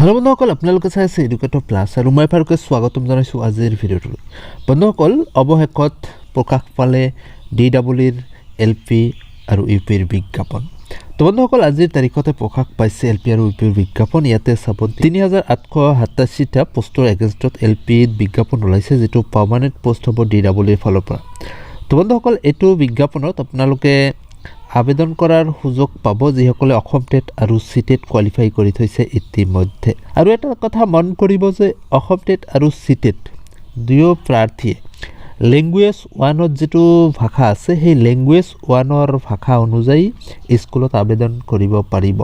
Hello' বন্ধুসকল, আপোনালোকে চাই আছে এডুকেটৰ প্লাছ আৰু মই ফাৰুকে স্বাগতম জনাইছোঁ আজিৰ ভিডিঅ'টোলৈ। বন্ধুসকল, অৱশেষত প্ৰকাশ পালে DEEৰ LP আৰু UPৰ বিজ্ঞাপন। তো বন্ধুসকল, আজিৰ তাৰিখতে প্ৰকাশ পাইছে LP আৰু UPৰ বিজ্ঞাপন। ইয়াতে চাব 3887টা পোষ্টৰ এগেইনষ্টত LPত বিজ্ঞাপন ওলাইছে, যিটো পাৰ্মানেণ্ট পোষ্ট হ'ব DEEৰ ফালৰ পৰা। তো বন্ধুসকল, এইটো বিজ্ঞাপনত আপোনালোকে আবেদন কৰাৰ সুযোগ পাব যিসকলে অসম টেট আৰু CTET কোৱালিফাই কৰি থৈছে ইতিমধ্যে। আৰু এটা কথা মন কৰিব যে অসম টেট আৰু CTET দুয়ো প্ৰাৰ্থীয়ে লেংগুৱেজ 1ত যিটো ভাষা আছে সেই লেংগুৱেজ 1ৰ ভাষা অনুযায়ী স্কুলত আবেদন কৰিব পাৰিব।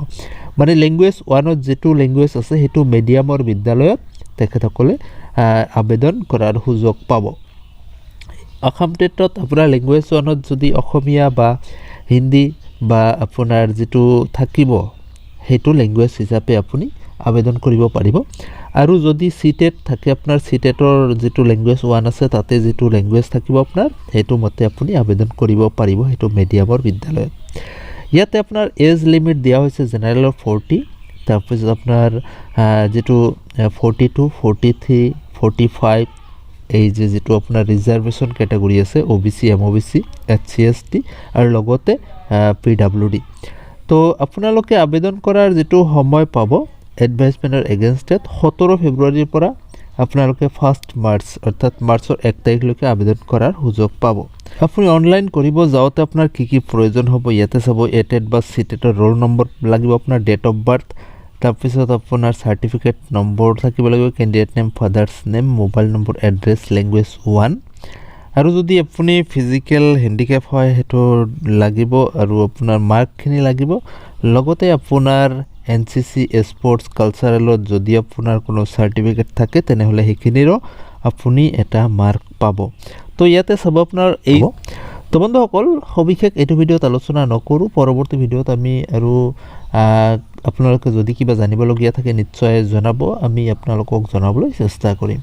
মানে লেংগুৱেজ 1ত যিটো লেংগুৱেজ আছে সেইটো মিডিয়ামৰ বিদ্যালয়ত তেখেতসকলে আবেদন কৰাৰ সুযোগ পাব। অসম টেটত আপোনাৰ লেংগুৱেজ 1ত যদি অসমীয়া বা হিন্দী বা আপোনাৰ যিটো থাকিব সেইটো লেংগুৱেজ হিচাপে আপুনি আবেদন কৰিব পাৰিব। আৰু যদি CTET থাকে, আপোনাৰ CTETৰ যিটো লেংগুৱেজ 1 আছে তাতে যিটো লেংগুৱেজ থাকিব আপোনাৰ সেইটো মতে আপুনি আবেদন কৰিব পাৰিব সেইটো মিডিয়ামৰ বিদ্যালয়ত। ইয়াতে আপোনাৰ এজ লিমিট দিয়া হৈছে জেনেৰেলৰ 40, তাৰপিছত আপোনাৰ যিটো 42, 43, 45 এই যিটো আপোনাৰ ৰিজাৰ্ভেশ্যন কেটেগৰী আছে OBC, MOBC, SC, ST আৰু লগতে PWD। তো আপোনালোকে আবেদন কৰাৰ যিটো সময় পাব এডভাইজমেণ্টৰ এগেইনষ্টত 17 ফেব্ৰুৱাৰীৰ পৰা আপোনালোকে 1 মাৰ্চ অৰ্থাৎ মাৰ্চৰ 1 তাৰিখলৈকে আবেদন কৰাৰ সুযোগ পাব। আপুনি অনলাইন কৰিব যাওঁতে আপোনাৰ কি প্ৰয়োজন হ'ব ইয়াতে চাব। ATET বা CTETৰ ৰোল নম্বৰ লাগিব, আপোনাৰ ডেট অফ বাৰ্থ, তাৰপিছত আপোনাৰ চাৰ্টিফিকেট নম্বৰ থাকিব লাগিব, candidate name, father's name, mobile number, address, language 1। আৰু যদি আপুনি ফিজিকেল হেণ্ডিকেপ হয় সেইটো লাগিব আৰু আপোনাৰ মাৰ্কখিনি লাগিব। লগতে আপোনাৰ NCC, স্পৰ্টছ, কালচাৰেলত যদি আপোনাৰ কোনো চাৰ্টিফিকেট থাকে তেনেহ'লে সেইখিনিৰো আপুনি এটা মাৰ্ক পাব। তো ইয়াতে চাব আপোনাৰ এই। তো বন্ধুসকল, সবিশেষ এইটো ভিডিঅ'ত আলোচনা নকৰোঁ, পৰৱৰ্তী ভিডিঅ'ত আমি আৰু আপোনালোকে যদি কিবা জানিবলগীয়া থাকে নিশ্চয় জনাব, আমি আপোনালোকক জনাবলৈ চেষ্টা কৰিম।